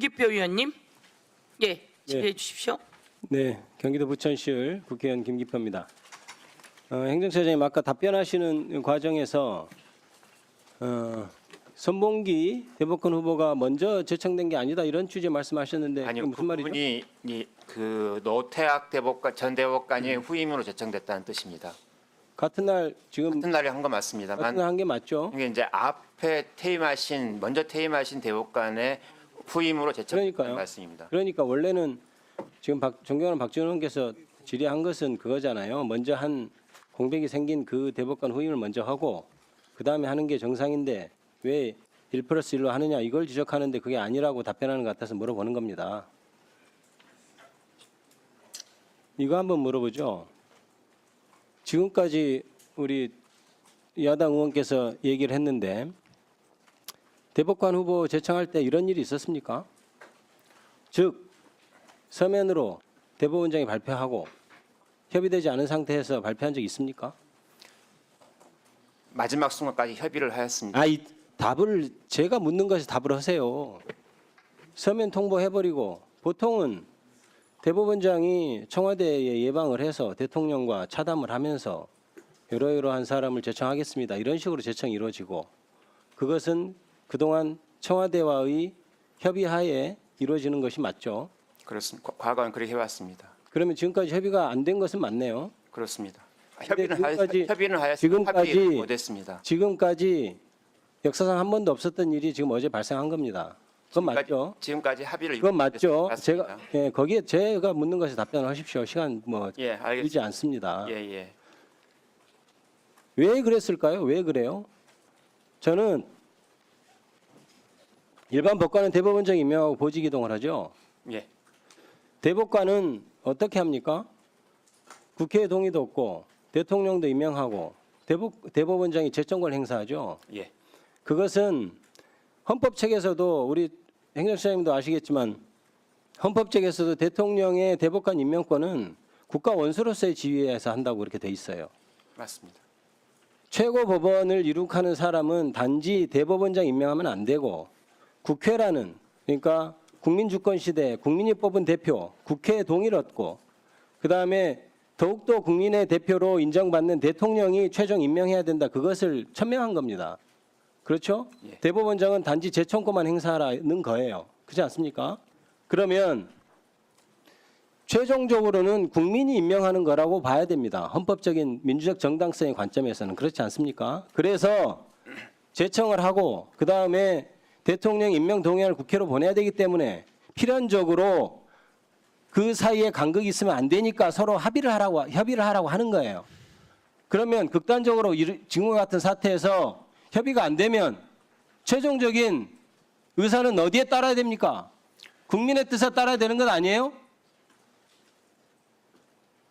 김기표 의원님, 예, 질의해 주십시오. 네, 경기도 부천시을 국회의원 김기표입니다. 행정처장님 아까 답변하시는 과정에서 손봉기 대법관 후보가 먼저 제청된 게 아니다 이런 취지 말씀하셨는데 아니요, 그게 무슨 말이죠? 그분이 그 노태학 대법관 전 대법관이 후임으로 제청됐다는 뜻입니다. 같은 날 지금 같은 날에 한 거 맞습니다만 같은 날 한 게 맞죠? 이게 이제 앞에 먼저 퇴임하신 대법관의 후임으로 제청됐다는 그러니까요. 말씀입니다. 그러니까 원래는 지금 존경하는 박지원 의원께서 질의한 것은 그거잖아요. 먼저 한 공백이 생긴 그 대법관 후임을 먼저 하고 그 다음에 하는 게 정상인데 왜 1+1로 하느냐 이걸 지적하는데 그게 아니라고 답변하는 것 같아서 물어보는 겁니다. 이거 한번 물어보죠. 지금까지 우리 야당 의원께서 얘기를 했는데 대법관 후보 제청할 때 이런 일이 있었습니까? 즉 서면으로 대법원장이 발표하고 협의되지 않은 상태에서 발표한 적 있습니까? 마지막 순간까지 협의를 하였습니다. 이 답을 제가 묻는 것에 답을 하세요. 서면 통보해버리고 보통은 대법원장이 청와대에 예방을 해서 대통령과 차담을 하면서 이러이러한 사람을 제청하겠습니다. 이런 식으로 제청이 이루어지고 그것은 그동안 청와대와의 협의하에 이루어지는 것이 맞죠. 그렇습니다. 과거는 그렇게 해왔습니다. 그러면 지금까지 협의가 안 된 것은 맞네요. 그렇습니다. 근데 협의는 하였지만 지금까지 합의를 못했습니다. 지금까지 역사상 한 번도 없었던 일이 지금 어제 발생한 겁니다. 그건 맞죠? 지금까지 합의를 그건 맞죠? 맞습니다. 제가 거기에 제가 묻는 것에 답변을 하십시오. 시간 예, 길지 알겠습니다. 않습니다. 예. 왜 그랬을까요? 왜 그래요? 저는 일반 법관은 대법원장 임명하고 보직 이동을 하죠. 예. 대법관은 어떻게 합니까? 국회의 동의도 없고 대통령도 임명하고 대법원장이 제청권을 행사하죠. 예. 그것은 헌법책에서도 우리 행정처장님도 아시겠지만 헌법책에서도 대통령의 대법관 임명권은 국가 원수로서의 지위에서 한다고 그렇게 돼 있어요. 맞습니다. 최고법원을 이룩하는 사람은 단지 대법원장 임명하면 안 되고 국회라는 그러니까 국민주권 시대 국민이 뽑은 대표 국회의 동의를 얻고 그다음에 더욱더 국민의 대표로 인정받는 대통령이 최종 임명해야 된다. 그것을 천명한 겁니다. 그렇죠? 예. 대법원장은 단지 제청권만 행사하는 거예요. 그렇지 않습니까? 그러면 최종적으로는 국민이 임명하는 거라고 봐야 됩니다. 헌법적인 민주적 정당성의 관점에서는 그렇지 않습니까? 그래서 제청을 하고 그다음에 대통령 임명 동의안을 국회로 보내야 되기 때문에 필연적으로 그 사이에 간극이 있으면 안 되니까 서로 협의를 하라고 하는 거예요. 그러면 극단적으로 지금과 같은 사태에서 협의가 안 되면 최종적인 의사는 어디에 따라야 됩니까? 국민의 뜻에 따라야 되는 것 아니에요?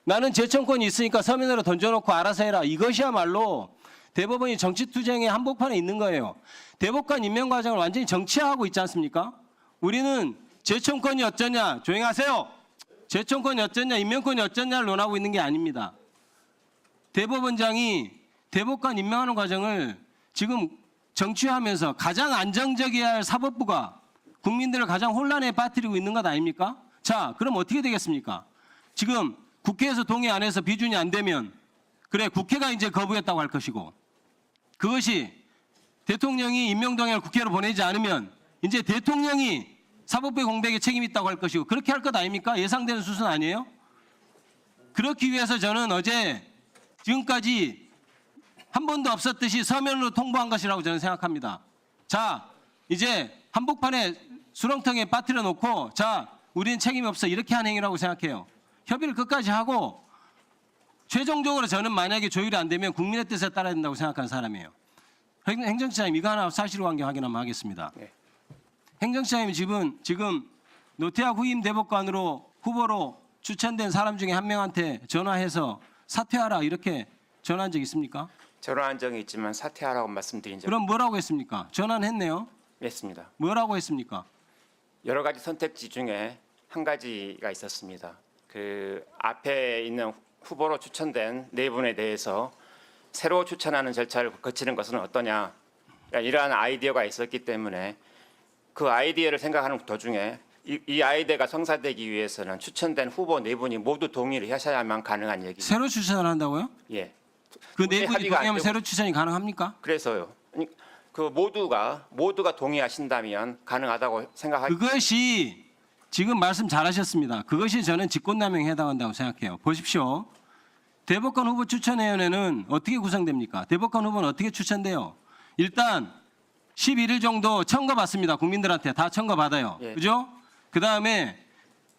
나는 제청권이 있으니까 서면으로 던져놓고 알아서 해라. 이것이야말로 대법원이 정치투쟁의 한복판에 있는 거예요. 대법관 임명 과정을 완전히 정치화하고 있지 않습니까? 우리는 제청권이 어쩌냐, 조용히 하세요. 제청권이 어쩌냐, 임명권이 어쩌냐를 논하고 있는 게 아닙니다. 대법원장이 대법관 임명하는 과정을 지금 정치화하면서 가장 안정적이어야 할 사법부가 국민들을 가장 혼란에 빠뜨리고 있는 것 아닙니까? 자, 그럼 어떻게 되겠습니까? 지금 국회에서 동의 안 해서 비준이 안 되면 그래 국회가 이제 거부했다고 할 것이고 그것이 대통령이 임명동의안을 국회로 보내지 않으면 이제 대통령이 사법부의 공백에 책임이 있다고 할 것이고 그렇게 할 것 아닙니까? 예상되는 수순 아니에요? 그렇기 위해서 저는 어제 지금까지 한 번도 없었듯이 서면으로 통보한 것이라고 저는 생각합니다. 자, 이제 한복판에 수렁텅이에 빠뜨려 놓고 자, 우리는 책임이 없어 이렇게 한 행위라고 생각해요. 협의를 끝까지 하고 최종적으로 저는 만약에 조율이 안 되면 국민의 뜻에 따라야 된다고 생각하는 사람이에요. 행정처장님 이거 하나 사실관계 확인 한번 하겠습니다. 네. 행정처장님 지금 노태학 후임 대법관으로 후보로 추천된 사람 중에 한 명한테 전화해서 사퇴하라 이렇게 전화한 적 있습니까? 전화한 적이 있지만 사퇴하라고 말씀드린 적이 그럼 뭐라고 했습니까? 전화는 했네요. 있습니다. 뭐라고 했습니까? 여러 가지 선택지 중에 한 가지가 있었습니다. 그 앞에 있는 후보로 추천된 네 분에 대해서 새로 추천하는 절차를 거치는 것은 어떠냐 이러한 아이디어가 있었기 때문에 그 아이디어를 생각하는 도중에 이 아이디어가 성사되기 위해서는 추천된 후보 네 분이 모두 동의를 하셔야만 가능한 얘기입니다. 새로 추천을 한다고요? 예. 그 도저히 네 분이 합의가 안 동의하면 되고 새로 추천이 가능합니까? 그래서요. 아니, 그 모두가 동의하신다면 가능하다고 생각하기. 그것이 지금 말씀 잘하셨습니다. 그것이 저는 직권남용에 해당한다고 생각해요. 보십시오. 대법관 후보 추천위원회는 어떻게 구성됩니까? 대법관 후보는 어떻게 추천돼요? 일단 11일 정도 청구받습니다. 국민들한테 다 청구받아요. 예. 그죠? 그다음에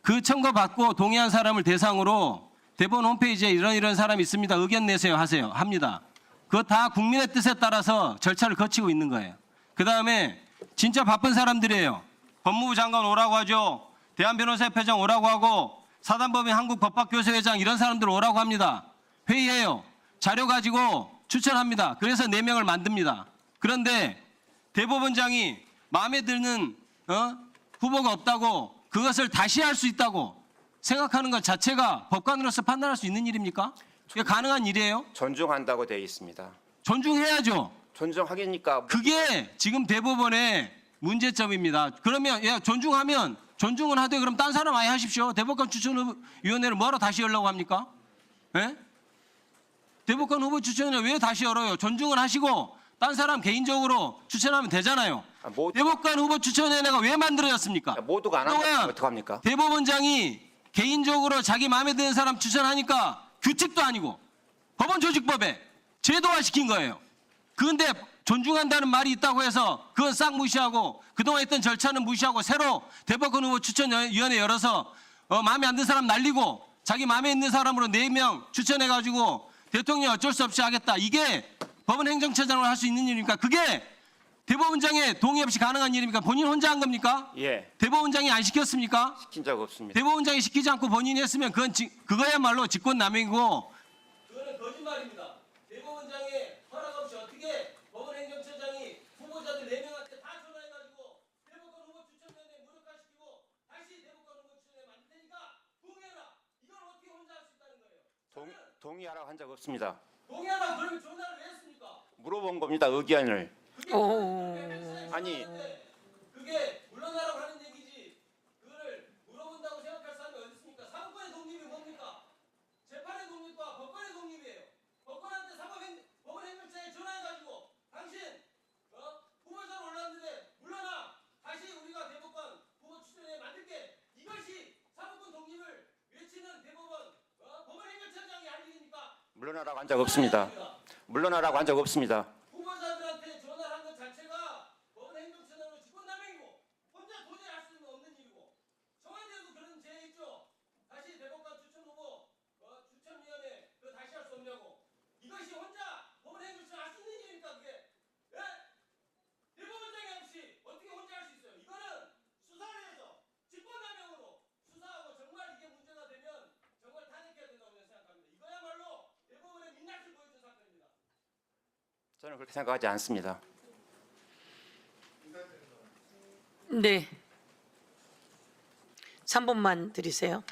그 청구받고 동의한 사람을 대상으로 대법원 홈페이지에 이런 사람이 있습니다. 의견 내세요 하세요. 합니다. 그거 다 국민의 뜻에 따라서 절차를 거치고 있는 거예요. 그다음에 진짜 바쁜 사람들이에요. 법무부 장관 오라고 하죠. 대한변호사협회장 오라고 하고 사단법인 한국법학교수회장 이런 사람들 오라고 합니다. 회의해요. 자료 가지고 추천합니다. 그래서 4명을 만듭니다. 그런데 대법원장이 마음에 드는 후보가 없다고 그것을 다시 할 수 있다고 생각하는 것 자체가 법관으로서 판단할 수 있는 일입니까? 그게 가능한 일이에요? 존중한다고 되어 있습니다. 존중해야죠. 존중하기니까 그게 지금 대법원의 문제점입니다. 그러면 존중하면 존중은 하되 그럼 딴 사람 아예 하십시오. 대법관 추천위원회를 뭐하러 다시 열라고 합니까? 예? 대법관 후보 추천위원회 왜 다시 열어요? 존중은 하시고 딴 사람 개인적으로 추천하면 되잖아요. 대법관 후보 추천위원회가 왜 만들어졌습니까? 모두가 안 한다면 그동안 어떡합니까? 대법원장이 개인적으로 자기 마음에 드는 사람 추천하니까 규칙도 아니고 법원 조직법에 제도화시킨 거예요. 그런데 존중한다는 말이 있다고 해서 그건 싹 무시하고 그동안 했던 절차는 무시하고 새로 대법관 후보 추천위원회 열어서 마음에 안 드는 사람 날리고 자기 마음에 있는 사람으로 4명 추천해가지고 대통령이 어쩔 수 없이 하겠다. 이게 법원 행정처장으로 할 수 있는 일입니까? 그게 대법원장의 동의 없이 가능한 일입니까? 본인 혼자 한 겁니까? 예. 대법원장이 안 시켰습니까? 시킨 적 없습니다. 대법원장이 시키지 않고 본인이 했으면 그거야말로 직권남용이고 그거는 거짓말입니다. 대법원장의 허락 없이 어떻게 법원 행정처장이 후보자들 4명한테 다 전화해가지고 대법관 후보 추천위원회 무력화시키고 다시 대법관 후보 추천위원회 만들 테니까 동의해라. 이걸 어떻게 혼자 할 수 있다는 거예요? 동의하라고 한 적 없습니다. 동의하라 그러면 전화를 왜 했습니까? 물어본 겁니다. 의견을. 오. 아니 그게 물러나라고 하는 얘기지. 그거를 물어본다고 생각할 사람이 어디 있습니까? 사법권의 독립이 뭡니까? 재판의 독립과 법관의 독립이에요. 법관한테 법원 행정처에 전화해가지고 당신 후보자로 올랐는데 물러나. 다시 우리가 대법관 후보 추천에 만들게. 이것이 사법권 독립을 외치는 대법원 법원 행정처장이 할 일입니까? 물러나라고 한 적 없습니다. 물러나라고 한 적 없습니다. 후보자들한테 전화를 한 것 자체가 법원 행정처장으로 직권남용이고 혼자 도저히 할 수는 없는 일이고 청와대에도 그런 죄 있죠. 다시 대법관 추천 후보 추천위원회 그거 다시 할 수 없냐고. 이것이 혼자 법원 행정처장 할 수 있는 일입니까 그게? 예? 대법원장이 없이 어떻게 혼자 할 수 있어요? 이거는 수사를 해서 직권남용으로 수사하고 정말 이게 문제가 되면 정말 탄핵해야 된다고 저는 생각합니다. 이거야말로 대법원의 민낯을 보여준 사건입니다. 저는 그렇게 생각하지 않습니다. 네. 3분만 드리세요.